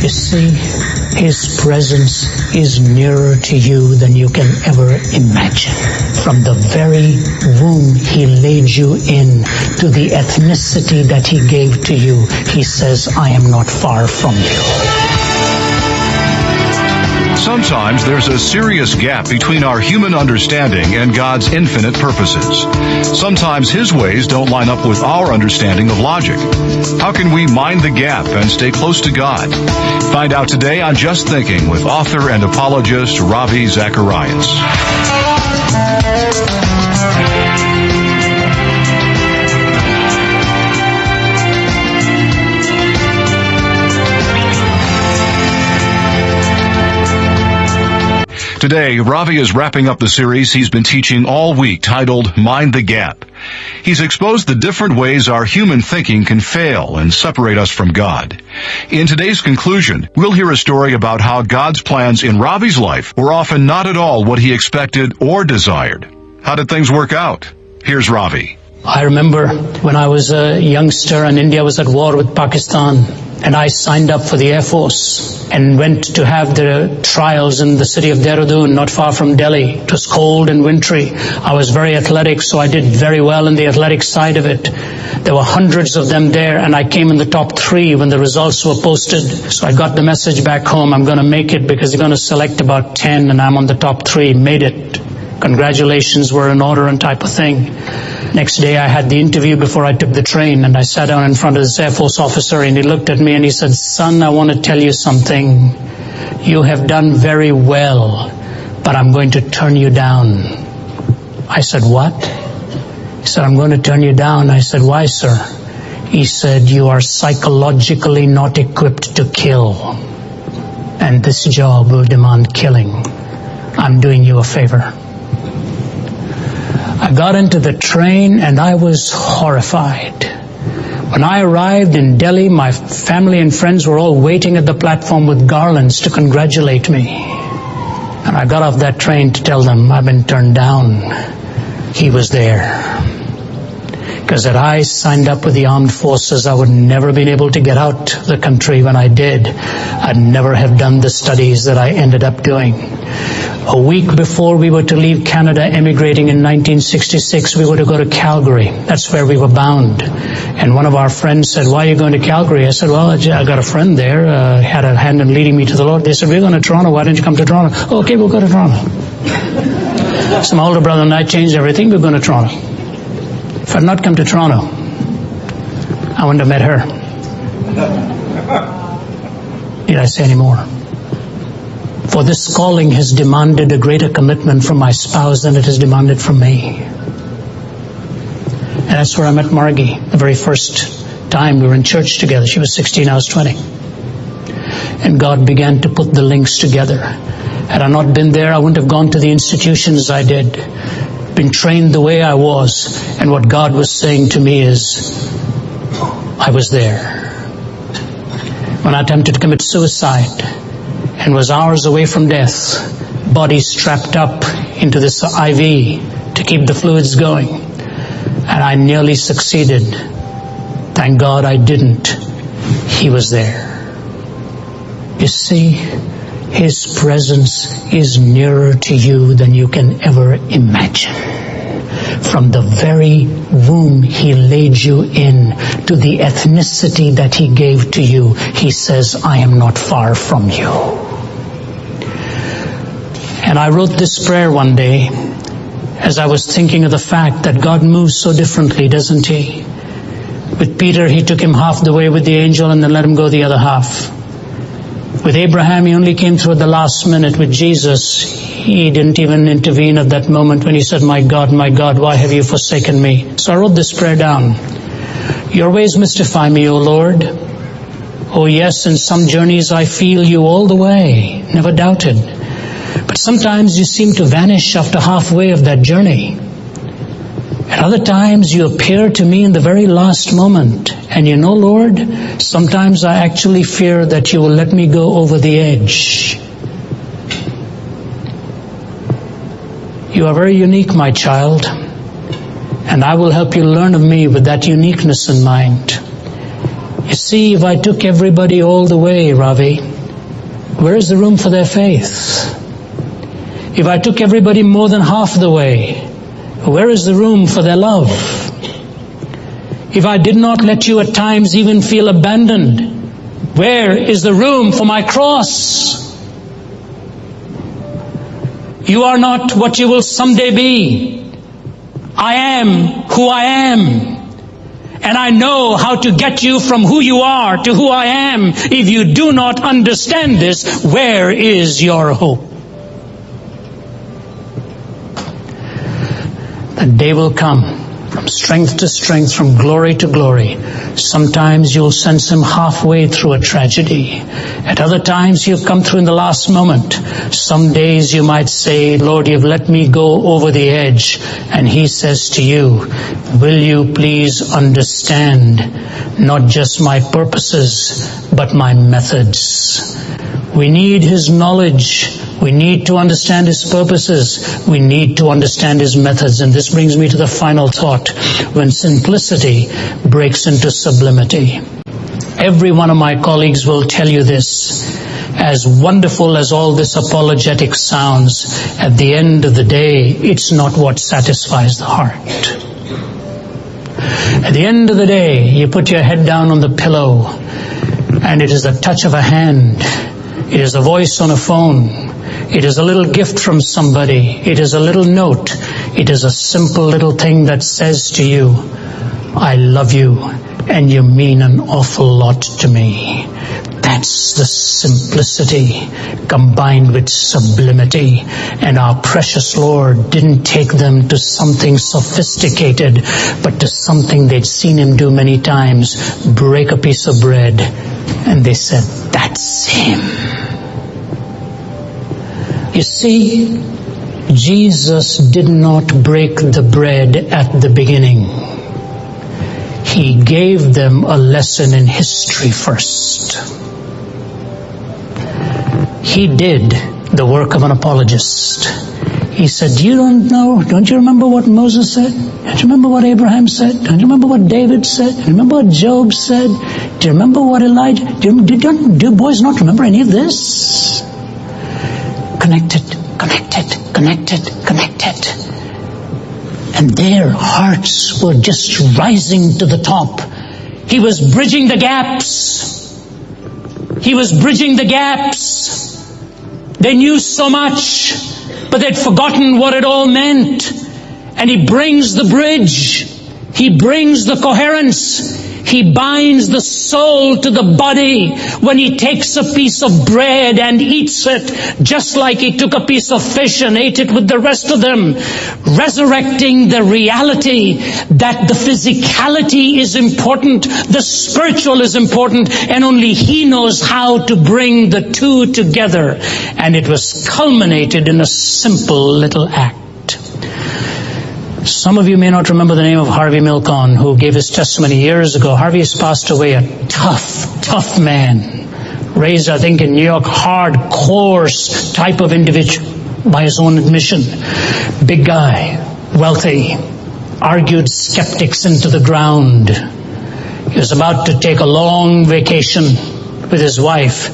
You see, His presence is nearer to you than you can ever imagine. From the very womb He laid you in to the ethnicity that He gave to you, He says, I am not far from you. Sometimes there's a serious gap between our human understanding and God's infinite purposes. Sometimes His ways don't line up with our understanding of logic. How can we mind the gap and stay close to God? Find out today on Just Thinking with author and apologist Ravi Zacharias. Today, Ravi is wrapping up the series he's been teaching all week titled Mind the Gap. He's exposed the different ways our human thinking can fail and separate us from God. In today's conclusion, we'll hear a story about how God's plans in Ravi's life were often not at all what he expected or desired. How did things work out? Here's Ravi. I remember when I was a youngster and India was at war with Pakistan, and I signed up for the Air Force and went to have the trials in the city of Dehradun, not far from Delhi. It was cold and wintry. I was very athletic, so I did very well in the athletic side of it. There were hundreds of them there, and I came in the top 3 when the results were posted. So I got the message back home, I'm going to make it because you're going to select about 10, and I'm on the top 3. Made it. Congratulations were in order and type of thing. Next day I had the interview before I took the train, and I sat down in front of this Air Force officer, and he looked at me and he said, son, I want to tell you something. You have done very well, but I'm going to turn you down. I said, what? He said, I'm going to turn you down. I said, why, sir? He said, you are psychologically not equipped to kill, and this job will demand killing. I'm doing you a favor. I got into the train and I was horrified. When I arrived in Delhi, my family and friends were all waiting at the platform with garlands to congratulate me. And I got off that train to tell them I've been turned down. He was there. Because had I signed up with the armed forces, I would never have been able to get out of the country when I did. I'd never have done the studies that I ended up doing. A week before we were to leave Canada, emigrating in 1966, we were to go to Calgary. That's where we were bound. And one of our friends said, why are you going to Calgary? I said, well, I got a friend there, had a hand in leading me to the Lord. They said, we're going to Toronto. Why don't you come to Toronto? Oh, okay, we'll go to Toronto. So my older brother and I changed everything. We're going to Toronto. If I'd not come to Toronto, I wouldn't have met her. Need I say any more? For this calling has demanded a greater commitment from my spouse than it has demanded from me. And that's where I met Margie, the very first time we were in church together. She was 16, I was 20. And God began to put the links together. Had I not been there, I wouldn't have gone to the institutions I did, been trained the way I was. And what God was saying to me is, I was there. When I attempted to commit suicide and was hours away from death, body strapped up into this IV to keep the fluids going, and I nearly succeeded. Thank God I didn't. He was there. You see, His presence is nearer to you than you can ever imagine. From the very womb He laid you in to the ethnicity that He gave to you, He says, I am not far from you. And I wrote this prayer one day as I was thinking of the fact that God moves so differently, doesn't He? With Peter, He took him half the way with the angel and then let him go the other half. With Abraham, He only came through at the last minute. With Jesus, He didn't even intervene at that moment when He said, my God, why have you forsaken me? So I wrote this prayer down. Your ways mystify me, O Lord. Oh yes, in some journeys I feel you all the way, never doubted. But sometimes you seem to vanish after halfway of that journey. At other times you appear to me in the very last moment. And you know, Lord, sometimes I actually fear that you will let me go over the edge. You are very unique, my child, and I will help you learn of me with that uniqueness in mind. You see, if I took everybody all the way, Ravi, where is the room for their faith? If I took everybody more than half the way, where is the room for their love? If I did not let you at times even feel abandoned, where is the room for my cross? You are not what you will someday be. I am who I am. And I know how to get you from who you are to who I am. If you do not understand this, where is your hope? The day will come, from strength to strength, from glory to glory. Sometimes you'll sense Him halfway through a tragedy. At other times He'll come through in the last moment. Some days you might say, Lord, you've let me go over the edge. And He says to you, will you please understand not just my purposes, but my methods? We need His knowledge. We need to understand His purposes. We need to understand His methods. And this brings me to the final thought. When simplicity breaks into sublimity. Every one of my colleagues will tell you this. As wonderful as all this apologetic sounds, at the end of the day, it's not what satisfies the heart. At the end of the day, you put your head down on the pillow, and it is a touch of a hand. It is a voice on a phone. It is a little gift from somebody. It is a little note. It is a simple little thing that says to you, I love you and you mean an awful lot to me. That's the simplicity combined with sublimity. And our precious Lord didn't take them to something sophisticated, but to something they'd seen Him do many times. Break a piece of bread. And they said, that's Him. You see, Jesus did not break the bread at the beginning. He gave them a lesson in history first. He did the work of an apologist. He said, don't you remember what Moses said? Don't you remember what Abraham said? Don't you remember what David said? Do you remember what Job said? Do you remember what Elijah? Do boys not remember any of this? Connected. And their hearts were just rising to the top. He was bridging the gaps. They knew so much, but they'd forgotten what it all meant. And He brings the bridge. He brings the coherence. He binds the soul to the body when He takes a piece of bread and eats it, just like He took a piece of fish and ate it with the rest of them, resurrecting the reality that the physicality is important, the spiritual is important, and only He knows how to bring the two together. And it was culminated in a simple little act. Some of you may not remember the name of Harvey Milcon, who gave his testimony years ago. Harvey has passed away, a tough man. Raised, I think, in New York, hardcore type of individual, by his own admission. Big guy, wealthy, argued skeptics into the ground. He was about to take a long vacation with his wife,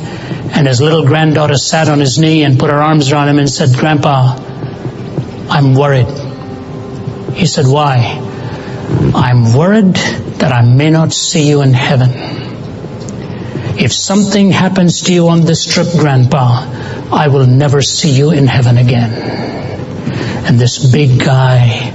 and his little granddaughter sat on his knee and put her arms around him and said, Grandpa, I'm worried. He said, why? I'm worried that I may not see you in heaven. If something happens to you on this trip, Grandpa, I will never see you in heaven again. And this big guy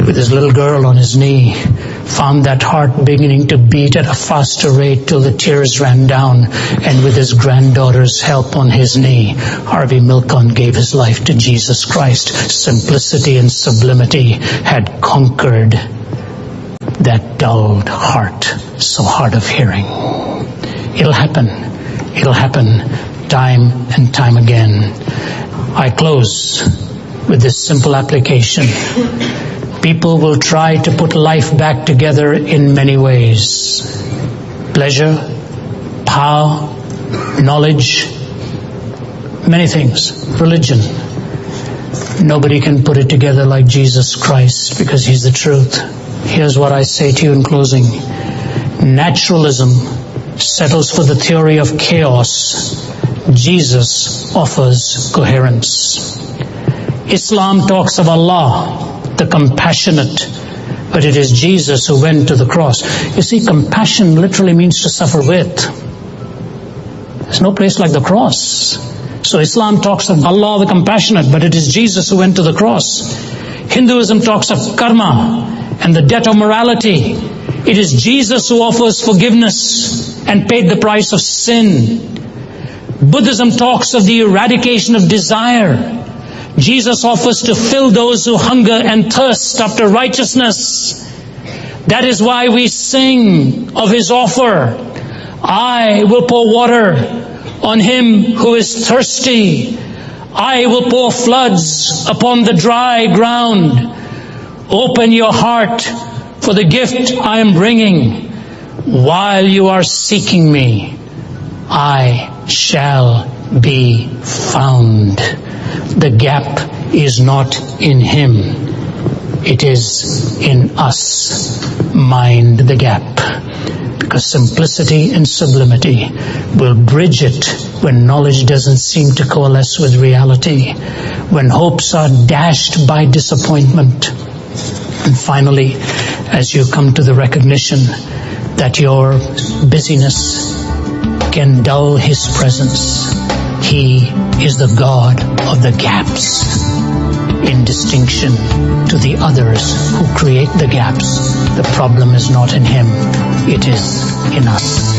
with his little girl on his knee found that heart beginning to beat at a faster rate till the tears ran down. And with his granddaughter's help on his knee, Harvey Milcon gave his life to Jesus Christ. Simplicity and sublimity had conquered that dulled heart, so hard of hearing. It'll happen time and time again. I close with this simple application. People will try to put life back together in many ways. Pleasure, power, knowledge, many things. Religion. Nobody can put it together like Jesus Christ, because He's the truth. Here's what I say to you in closing. Naturalism settles for the theory of chaos. Jesus offers coherence. Islam talks of Allah, the compassionate, but it is Jesus who went to the cross. You see, compassion literally means to suffer with. There's no place like the cross. So Islam talks of Allah the compassionate, but it is Jesus who went to the cross. Hinduism talks of karma and the debt of morality. It is Jesus who offers forgiveness and paid the price of sin. Buddhism talks of the eradication of desire. Jesus offers to fill those who hunger and thirst after righteousness. That is why we sing of His offer. I will pour water on him who is thirsty. I will pour floods upon the dry ground. Open your heart for the gift I am bringing. While you are seeking me, I shall be found. The gap is not in him. It is in us. Mind the gap. Because simplicity and sublimity will bridge it when knowledge doesn't seem to coalesce with reality, when hopes are dashed by disappointment. And finally, as you come to the recognition that your busyness can dull His presence, He is the God of the gaps. In distinction to the others who create the gaps, the problem is not in Him, it is in us.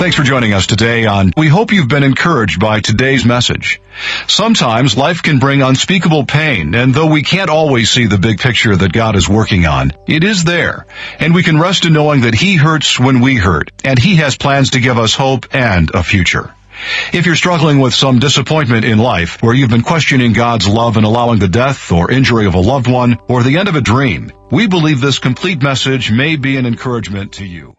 Thanks for joining us today on We Hope You've Been Encouraged by today's message. Sometimes life can bring unspeakable pain, and though we can't always see the big picture that God is working on, it is there, and we can rest in knowing that He hurts when we hurt, and He has plans to give us hope and a future. If you're struggling with some disappointment in life, where you've been questioning God's love and allowing the death or injury of a loved one, or the end of a dream, we believe this complete message may be an encouragement to you.